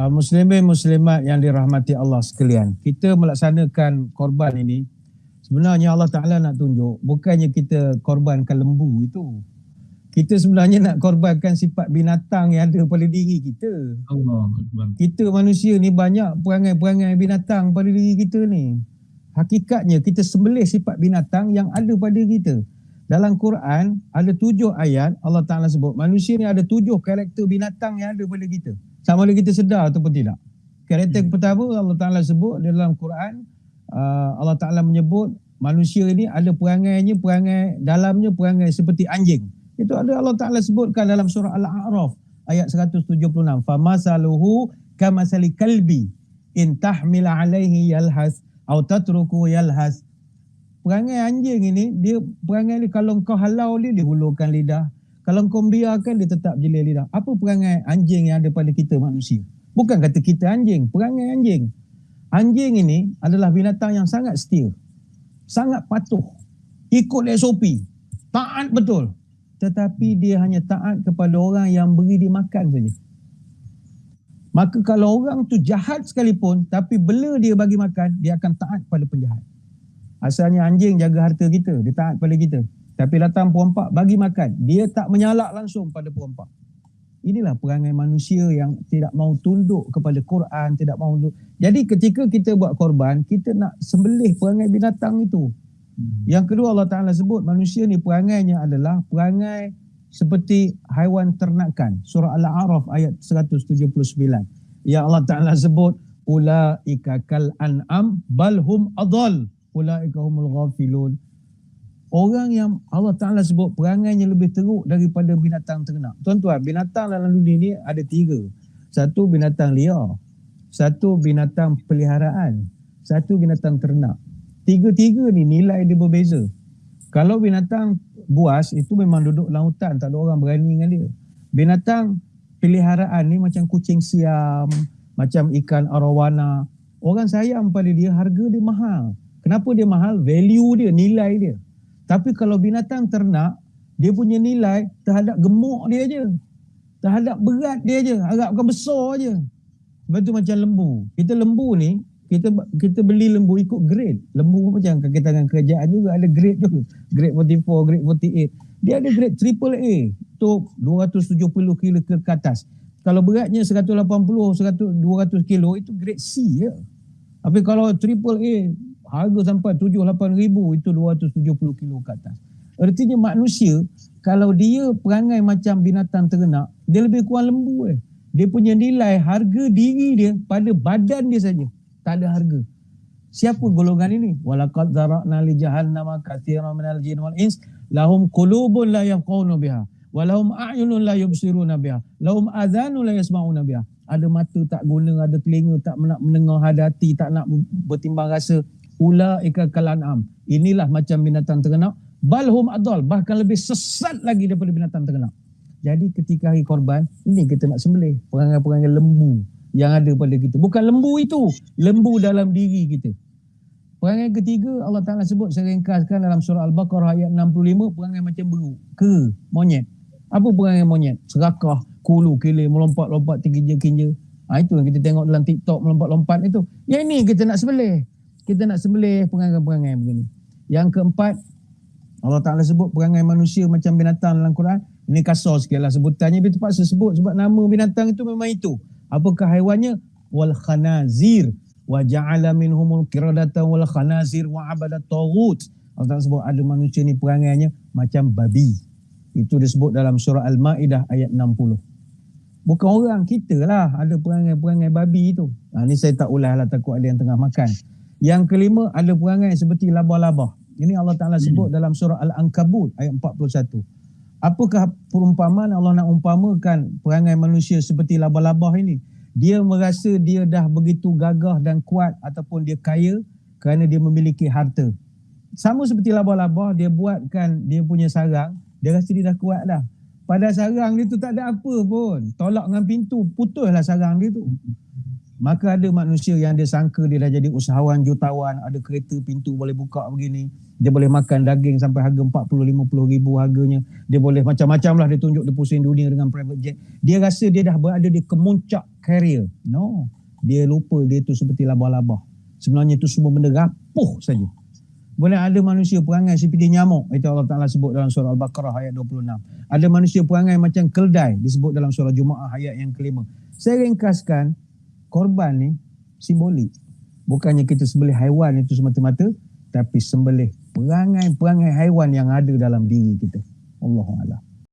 Muslimin muslimat yang dirahmati Allah sekalian, kita melaksanakan korban ini, sebenarnya Allah Ta'ala nak tunjuk, bukannya kita korbankan lembu itu. Kita sebenarnya nak korbankan sifat binatang yang ada pada diri kita. Allah. Kita manusia ni banyak perangai-perangai binatang pada diri kita ni. Hakikatnya kita sembelih sifat binatang yang ada pada kita. Dalam Quran ada 7 ayat Allah Ta'ala sebut manusia ni ada 7 karakter binatang yang ada pada kita. Sama ada kita sedar ataupun tidak. Karakter pertama Allah Ta'ala sebut dalam Quran, Allah Ta'ala menyebut manusia ini ada perangai dalamnya perangai seperti anjing. Itu ada Allah Ta'ala sebutkan dalam surah Al-A'raf ayat 176. Famasaluhu kamasali kalbi in tahmil alaihi yalhas atau tatruku yalhas. Perangai anjing ini, dia perangai ni kalau kau halau dia hulurkan lidah. Kalau kau biarkan dia tetap jelir lidah. Apa perangai anjing yang ada pada kita manusia? Bukan kata kita anjing, perangai anjing. Anjing ini adalah binatang yang sangat setia, sangat patuh, ikut SOP, taat betul. Tetapi dia hanya taat kepada orang yang beri dia makan saja. Maka kalau orang tu jahat sekalipun, tapi bela dia bagi makan, dia akan taat pada penjahat. Asalnya anjing jaga harta kita, dia taat pada kita. Tapi datang perompak bagi makan, dia tak menyalak langsung pada perompak. Inilah perangai manusia yang tidak mau tunduk kepada Quran, tidak mau tunduk. Jadi ketika kita buat korban, kita nak sembelih perangai binatang itu. Yang kedua Allah Ta'ala sebut manusia ni perangainya adalah perangai seperti haiwan ternakan. Surah Al-A'raf ayat 179. Ya Allah Ta'ala sebut ulaika kal an'am balhum adall ulaika humul ghafilun. Orang yang Allah Ta'ala sebut perangainya lebih teruk daripada binatang ternak. Tuan-tuan, binatang dalam dunia ni ada 3. Satu binatang liar, satu binatang peliharaan, satu binatang ternak. 3-3 ni nilai dia berbeza. Kalau binatang buas itu memang duduk dalam hutan, tak ada orang berani dengan dia. Binatang peliharaan ni macam kucing siam, macam ikan arowana. Orang sayang pada dia, harga dia mahal. Kenapa dia mahal? Value dia, nilai dia. Tapi kalau binatang ternak, dia punya nilai terhadap gemuk dia je, terhadap berat dia je, harapkan besar je. Sebab tu macam lembu. Kita lembu ni, kita beli lembu ikut grade. Lembu macam kaki tangan kerajaan juga ada grade tu. Grade 44, grade 48. Dia ada grade AAA. Tu 270 kilo ke atas. Kalau beratnya 180, 200 kilo itu grade C je. Tapi kalau AAA harga sampai 7-8 ribu, itu 270 kilo ke atas. Artinya manusia, kalau dia perangai macam binatang ternak, dia lebih kurang lembu. Dia punya nilai harga diri dia pada badan dia saja, tak ada harga. Siapa golongan ini? Walaqad zara'na li jahannama katsiran minal jin wal ins lahum qulubun la yafqahuna biha wa lahum a'yunun la yubsiruna biha lahum adhanun la yasma'una biha. Ada mata tak guna, ada telinga tak nak mendengar, ada hati tak nak bertimbang rasa. Ulaika kal an'am. Inilah macam binatang ternak. Balhum adall, bahkan lebih sesat lagi daripada binatang ternak. Jadi ketika hari korban, ini kita nak sembelih perangai-perangai lembu yang ada pada kita. Bukan lembu itu, lembu dalam diri kita. Perangai ketiga Allah Ta'ala sebut saya ringkaskan dalam surah Al-Baqarah ayat 65, perangai macam beruk, monyet. Apa perangai monyet? Serakah, kulu, kilir, melompat-lompat, tinja-kinja. Itu yang kita tengok dalam TikTok, melompat-lompat itu. Yang ini kita nak sembelih. Kita nak sembelih perangai-perangai begini. Yang keempat, Allah Ta'ala sebut perangai manusia macam binatang dalam Quran. Ini kasar sikit lah sebutannya, tapi terpaksa sebut sebab nama binatang itu memang itu. Apakah haiwannya? Wal khanazir wa ja'ala minhumul qiradata wal khanazir wa abadat taghut. Allah Ta'ala sebut ada manusia ni perangainya macam babi. Itu disebut dalam surah Al-Ma'idah ayat 60. Bukan orang, kita lah ada perangai-perangai babi itu. Ni saya tak ulas lah, takut ada yang tengah makan. Yang kelima, ada perangai seperti labah-labah. Ini Allah Ta'ala sebut dalam surah Al-Ankabut ayat 41. Apakah perumpamaan Allah nak umpamakan perangai manusia seperti labah-labah ini? Dia merasa dia dah begitu gagah dan kuat ataupun dia kaya kerana dia memiliki harta. Sama seperti labah-labah, dia buatkan dia punya sarang, dia rasa dia dah kuat dah. Pada sarang dia tu tak ada apa pun. Tolak dengan pintu, putuslah sarang dia tu. Maka ada manusia yang dia sangka dia dah jadi usahawan jutawan, ada kereta pintu boleh buka begini, dia boleh makan daging sampai harga 40-50 ribu harganya, dia boleh macam-macam lah, dia tunjuk dia pusing dunia dengan private jet. Dia rasa dia dah berada di kemuncak carrier. No. Dia lupa dia tu seperti labah-labah. Sebenarnya tu semua benda rapuh saja. Boleh ada manusia perangai seperti nyamuk. Itu Allah Ta'ala sebut dalam surah Al-Baqarah ayat 26. Ada manusia perangai macam keldai. Disebut dalam surah Jumaah ayat yang kelima. Saya ringkaskan, korban ni simbolik. Bukannya kita sembelih haiwan itu semata-mata, tapi sembelih perangai-perangai haiwan yang ada dalam diri kita. Allahuakbar.